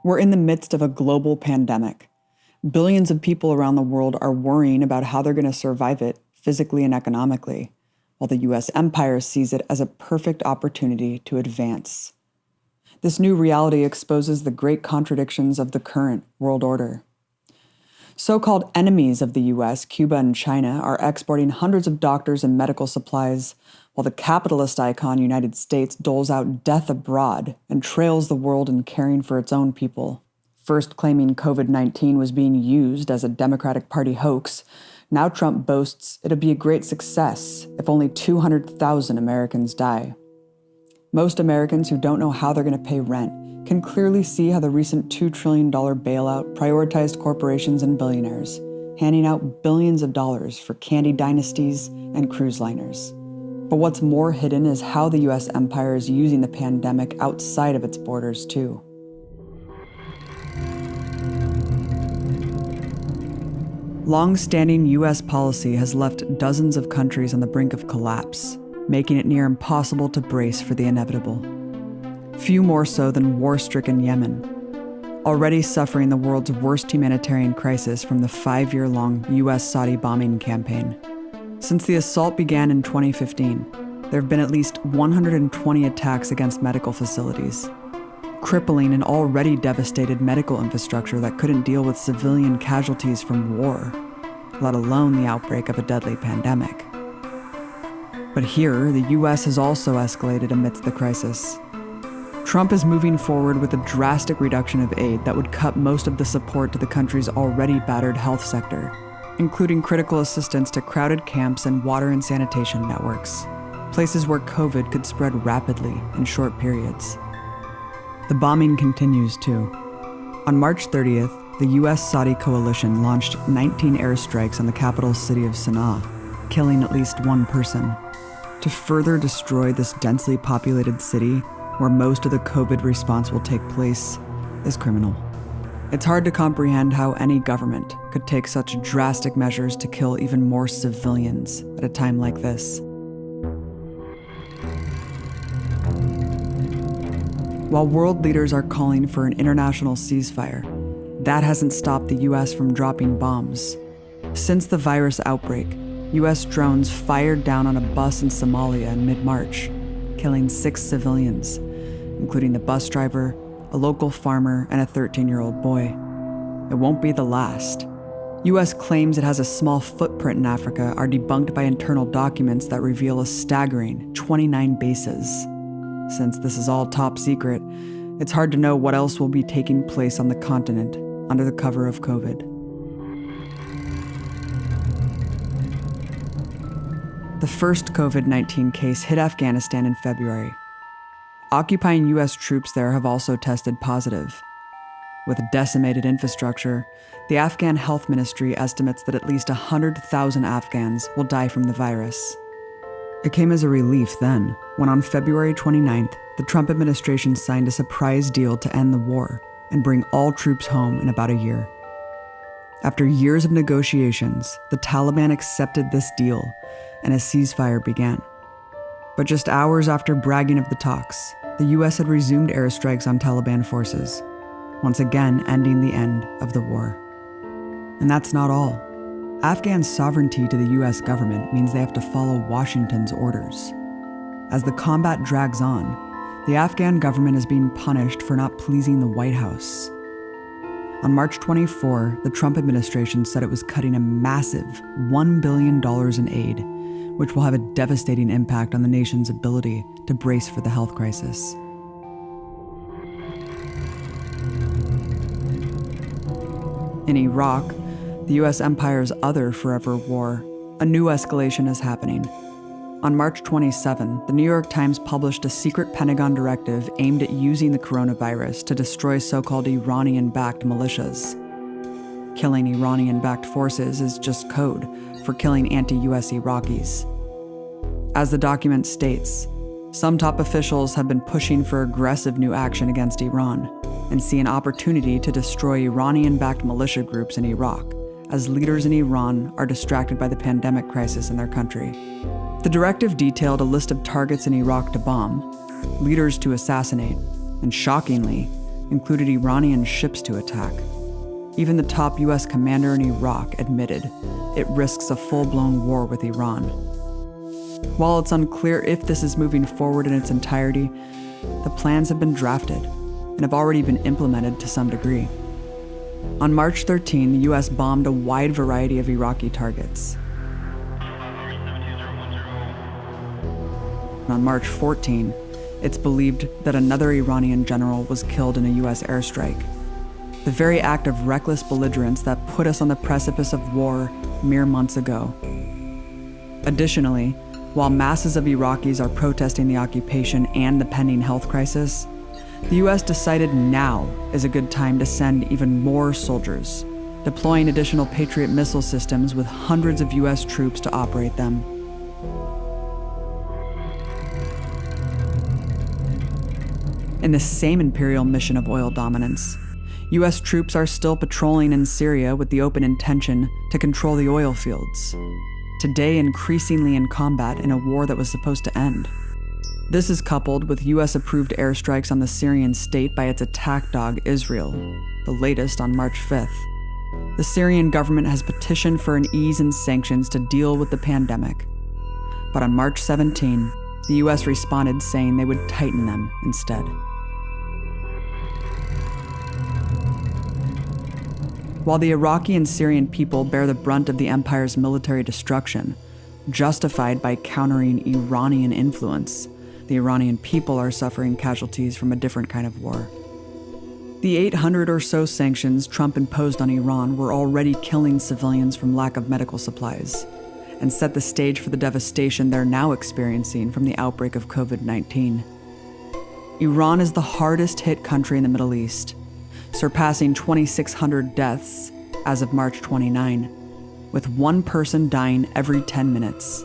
We're in the midst of a global pandemic. Billions of people around the world are worrying about how they're going to survive it physically and economically, while the U.S. empire sees it as a perfect opportunity to advance. This new reality exposes the great contradictions of the current world order. So-called enemies of the U.S., Cuba and China, are exporting hundreds of doctors and medical supplies, while the capitalist icon United States doles out death abroad and trails the world in caring for its own people. First claiming COVID-19 was being used as a Democratic Party hoax, now Trump boasts it'll be a great success if only 200,000 Americans die. Most Americans who don't know how they're going to pay rent can clearly see how the recent $2 trillion bailout prioritized corporations and billionaires, handing out billions of dollars for candy dynasties and cruise liners. But what's more hidden is how the U.S. empire is using the pandemic outside of its borders, too. Long-standing U.S. policy has left dozens of countries on the brink of collapse, making it near impossible to brace for the inevitable. Few more so than war-stricken Yemen, already suffering the world's worst humanitarian crisis from the 5-year-long U.S.-Saudi bombing campaign. Since the assault began in 2015, there have been at least 120 attacks against medical facilities, crippling an already devastated medical infrastructure that couldn't deal with civilian casualties from war, let alone the outbreak of a deadly pandemic. But here, the U.S. has also escalated amidst the crisis. Trump is moving forward with a drastic reduction of aid that would cut most of the support to the country's already battered health sector, including critical assistance to crowded camps and water and sanitation networks, places where COVID could spread rapidly in short periods. The bombing continues, too. On March 30th, the U.S.-Saudi coalition launched 19 airstrikes on the capital city of Sana'a, killing at least one person. To further destroy this densely populated city, where most of the COVID response will take place, is criminal. It's hard to comprehend how any government could take such drastic measures to kill even more civilians at a time like this. While world leaders are calling for an international ceasefire, that hasn't stopped the U.S. from dropping bombs. Since the virus outbreak, U.S. drones fired down on a bus in Somalia in mid-March, killing 6 civilians, including the bus driver, a local farmer, and a 13-year-old boy. It won't be the last. U.S. claims it has a small footprint in Africa are debunked by internal documents that reveal a staggering 29 bases. Since this is all top secret, it's hard to know what else will be taking place on the continent under the cover of COVID. The first COVID-19 case hit Afghanistan in February. Occupying U.S. troops there have also tested positive. With a decimated infrastructure, the Afghan Health Ministry estimates that at least 100,000 Afghans will die from the virus. It came as a relief then, when on February 29th, the Trump administration signed a surprise deal to end the war and bring all troops home in about a year. After years of negotiations, the Taliban accepted this deal and a ceasefire began. But just hours after bragging of the talks, the U.S. had resumed airstrikes on Taliban forces, once again ending the end of the war. And that's not all. Afghan sovereignty to the U.S. government means they have to follow Washington's orders. As the combat drags on, the Afghan government is being punished for not pleasing the White House. On March 24, the Trump administration said it was cutting a massive $1 billion in aid, which will have a devastating impact on the nation's ability to brace for the health crisis. In Iraq, the U.S. empire's other forever war, a new escalation is happening. On March 27, the New York Times published a secret Pentagon directive aimed at using the coronavirus to destroy so-called Iranian-backed militias. Killing Iranian-backed forces is just code for killing anti-US Iraqis. As the document states, some top officials have been pushing for aggressive new action against Iran and see an opportunity to destroy Iranian-backed militia groups in Iraq, as leaders in Iran are distracted by the pandemic crisis in their country. The directive detailed a list of targets in Iraq to bomb, leaders to assassinate, and shockingly, included Iranian ships to attack. Even the top US commander in Iraq admitted it risks a full-blown war with Iran. While it's unclear if this is moving forward in its entirety, the plans have been drafted and have already been implemented to some degree. On March 13, the US bombed a wide variety of Iraqi targets. On March 14, it's believed that another Iranian general was killed in a US airstrike. The very act of reckless belligerence that put us on the precipice of war mere months ago. Additionally, while masses of Iraqis are protesting the occupation and the pending health crisis, the US decided now is a good time to send even more soldiers, deploying additional Patriot missile systems with hundreds of US troops to operate them. In the same imperial mission of oil dominance, US troops are still patrolling in Syria with the open intention to control the oil fields, today increasingly in combat in a war that was supposed to end. This is coupled with US-approved airstrikes on the Syrian state by its attack dog Israel, the latest on March 5th. The Syrian government has petitioned for an ease in sanctions to deal with the pandemic. But on March 17, the US responded saying they would tighten them instead. While the Iraqi and Syrian people bear the brunt of the empire's military destruction, justified by countering Iranian influence, the Iranian people are suffering casualties from a different kind of war. The 800 or so sanctions Trump imposed on Iran were already killing civilians from lack of medical supplies, and set the stage for the devastation they're now experiencing from the outbreak of COVID-19. Iran is the hardest hit country in the Middle East, surpassing 2,600 deaths as of March 29, with one person dying every 10 minutes.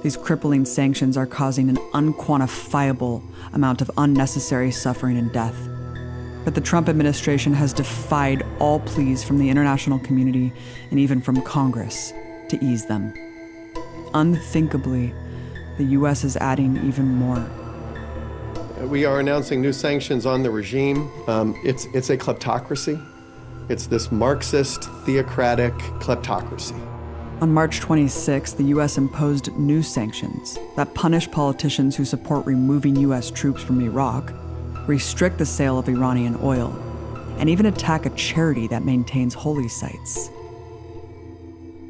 These crippling sanctions are causing an unquantifiable amount of unnecessary suffering and death. But the Trump administration has defied all pleas from the international community and even from Congress to ease them. Unthinkably, the US is adding even more. We are announcing new sanctions on the regime. It's a kleptocracy. It's this Marxist, theocratic kleptocracy. On March 26, the US imposed new sanctions that punish politicians who support removing US troops from Iraq, restrict the sale of Iranian oil, and even attack a charity that maintains holy sites.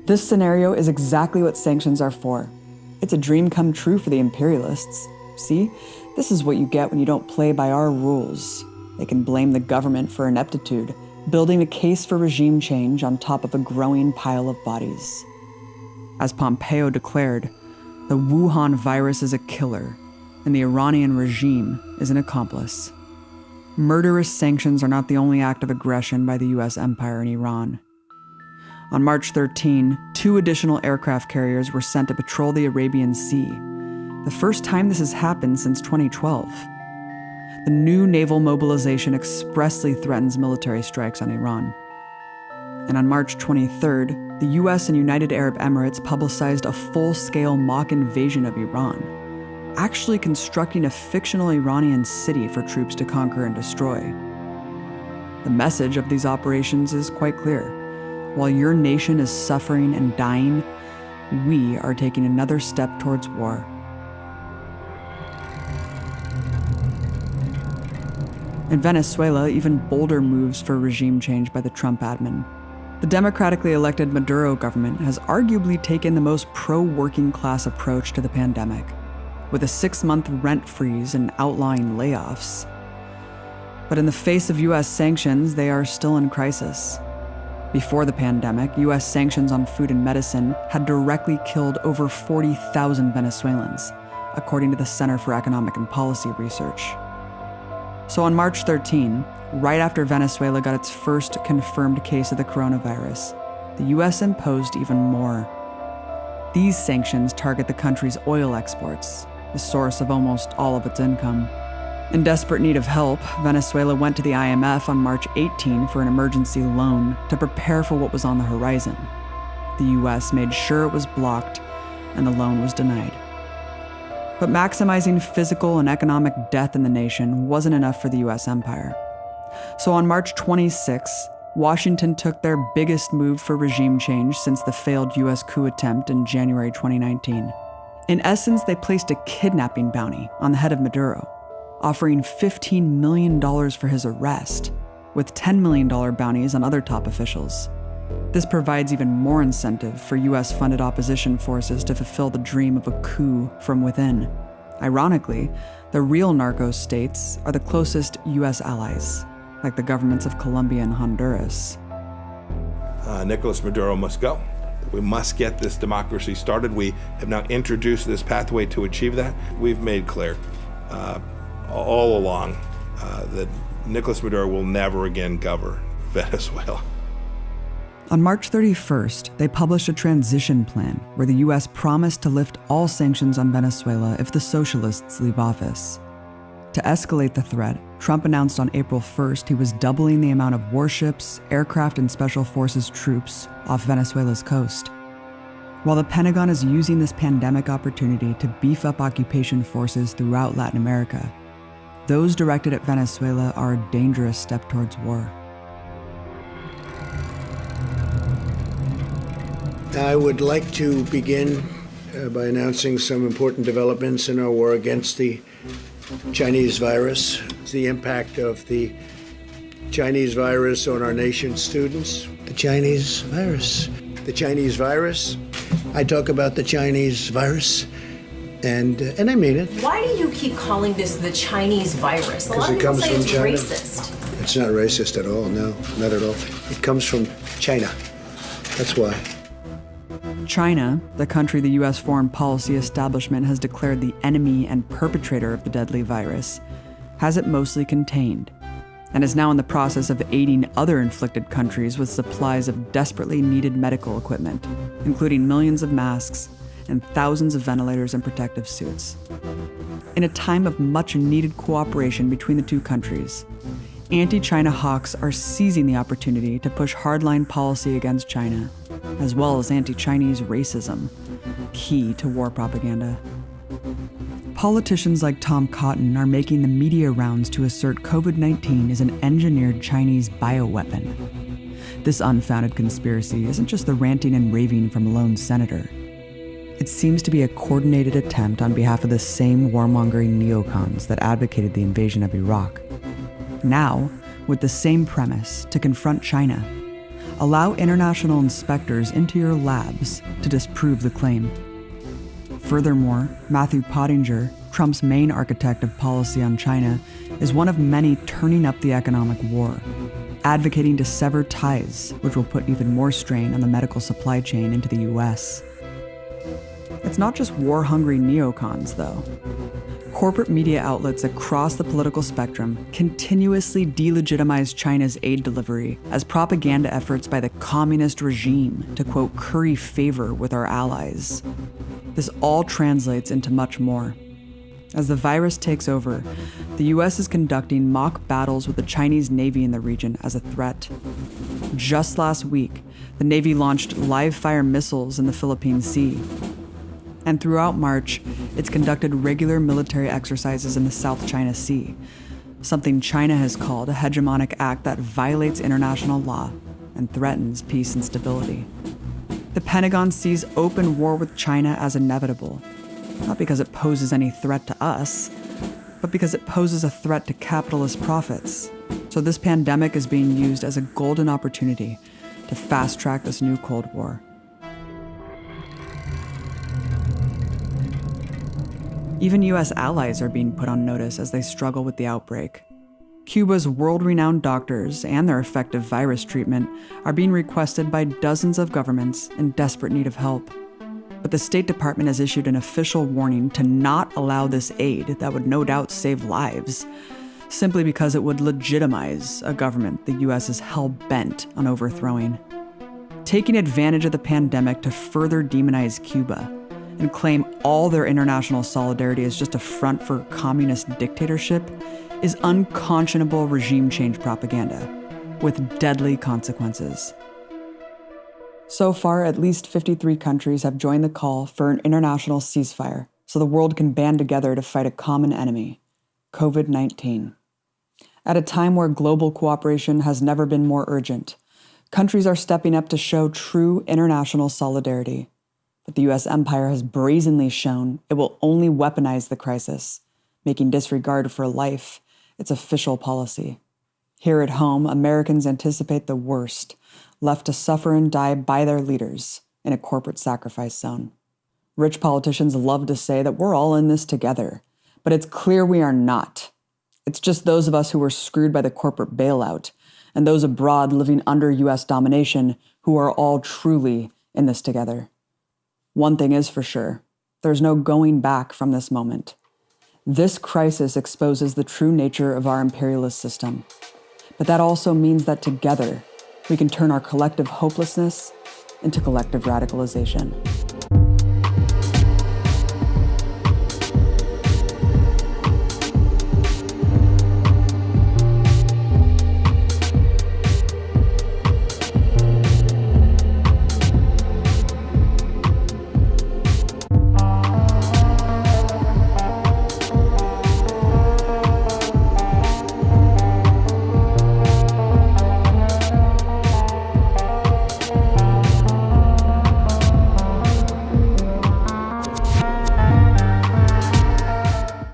This scenario is exactly what sanctions are for. It's a dream come true for the imperialists. See? This is what you get when you don't play by our rules. They can blame the government for ineptitude, building a case for regime change on top of a growing pile of bodies. As Pompeo declared, the Wuhan virus is a killer, and the Iranian regime is an accomplice. Murderous sanctions are not the only act of aggression by the US empire in Iran. On March 13, 2 additional aircraft carriers were sent to patrol the Arabian Sea, the first time this has happened since 2012. The new naval mobilization expressly threatens military strikes on Iran. And on March 23rd, the US and United Arab Emirates publicized a full-scale mock invasion of Iran, actually constructing a fictional Iranian city for troops to conquer and destroy. The message of these operations is quite clear. While your nation is suffering and dying, we are taking another step towards war. In Venezuela, even bolder moves for regime change by the Trump admin. The democratically elected Maduro government has arguably taken the most pro-working class approach to the pandemic, with a 6-month rent freeze and outlawing layoffs. But in the face of US sanctions, they are still in crisis. Before the pandemic, US sanctions on food and medicine had directly killed over 40,000 Venezuelans, according to the Center for Economic and Policy Research. So on March 13, right after Venezuela got its first confirmed case of the coronavirus, the US imposed even more. These sanctions target the country's oil exports, the source of almost all of its income. In desperate need of help, Venezuela went to the IMF on March 18 for an emergency loan to prepare for what was on the horizon. The US made sure it was blocked, and the loan was denied. But maximizing physical and economic death in the nation wasn't enough for the US empire. So on March 26, Washington took their biggest move for regime change since the failed U.S. coup attempt in January 2019. In essence, they placed a kidnapping bounty on the head of Maduro, offering $15 million for his arrest, with $10 million bounties on other top officials. This provides even more incentive for U.S.-funded opposition forces to fulfill the dream of a coup from within. Ironically, the real narco states are the closest U.S. allies, like the governments of Colombia and Honduras. Nicolas Maduro must go. We must get this democracy started. We have now introduced this pathway to achieve that. We've made clear all along that Nicolas Maduro will never again govern Venezuela. On March 31st, they published a transition plan where the U.S. promised to lift all sanctions on Venezuela if the socialists leave office. To escalate the threat, Trump announced on April 1st he was doubling the amount of warships, aircraft, and special forces troops off Venezuela's coast. While the Pentagon is using this pandemic opportunity to beef up occupation forces throughout Latin America, those directed at Venezuela are a dangerous step towards war. I would like to begin by announcing some important developments in our war against the Chinese virus. The impact of the Chinese virus on our nation's students. The Chinese virus. The Chinese virus. I talk about the Chinese virus, and I mean it. Why do you keep calling this the Chinese virus? A lot of people say it's racist. It's not racist at all, no, not at all. It comes from China. That's why. China, the country the U.S. foreign policy establishment has declared the enemy and perpetrator of the deadly virus, has it mostly contained, and is now in the process of aiding other inflicted countries with supplies of desperately needed medical equipment, including millions of masks and thousands of ventilators and protective suits. In a time of much-needed cooperation between the two countries, anti-China hawks are seizing the opportunity to push hardline policy against China, as well as anti-Chinese racism, key to war propaganda. Politicians like Tom Cotton are making the media rounds to assert COVID-19 is an engineered Chinese bioweapon. This unfounded conspiracy isn't just the ranting and raving from a lone senator. It seems to be a coordinated attempt on behalf of the same warmongering neocons that advocated the invasion of Iraq. Now, with the same premise, to confront China, allow international inspectors into your labs to disprove the claim. Furthermore, Matthew Pottinger, Trump's main architect of policy on China, is one of many turning up the economic war, advocating to sever ties, which will put even more strain on the medical supply chain into the U.S. It's not just war-hungry neocons, though. Corporate media outlets across the political spectrum continuously delegitimize China's aid delivery as propaganda efforts by the communist regime to, quote, curry favor with our allies. This all translates into much more. As the virus takes over, the U.S. is conducting mock battles with the Chinese Navy in the region as a threat. Just last week, the Navy launched live-fire missiles in the Philippine Sea. And throughout March, it's conducted regular military exercises in the South China Sea, something China has called a hegemonic act that violates international law and threatens peace and stability. The Pentagon sees open war with China as inevitable, not because it poses any threat to us, but because it poses a threat to capitalist profits. So this pandemic is being used as a golden opportunity to fast-track this new Cold War. Even U.S. allies are being put on notice as they struggle with the outbreak. Cuba's world-renowned doctors and their effective virus treatment are being requested by dozens of governments in desperate need of help. But the State Department has issued an official warning to not allow this aid that would no doubt save lives, simply because it would legitimize a government the U.S. is hell-bent on overthrowing. Taking advantage of the pandemic to further demonize Cuba and claim all their international solidarity as just a front for communist dictatorship is unconscionable regime change propaganda with deadly consequences. So far, at least 53 countries have joined the call for an international ceasefire so the world can band together to fight a common enemy, COVID-19. At a time where global cooperation has never been more urgent, countries are stepping up to show true international solidarity. But the U.S. empire has brazenly shown it will only weaponize the crisis, making disregard for life its official policy. Here at home, Americans anticipate the worst, left to suffer and die by their leaders in a corporate sacrifice zone. Rich politicians love to say that we're all in this together, but it's clear we are not. It's just those of us who were screwed by the corporate bailout and those abroad living under U.S. domination who are all truly in this together. One thing is for sure, there's no going back from this moment. This crisis exposes the true nature of our imperialist system. But that also means that together, we can turn our collective hopelessness into collective radicalization.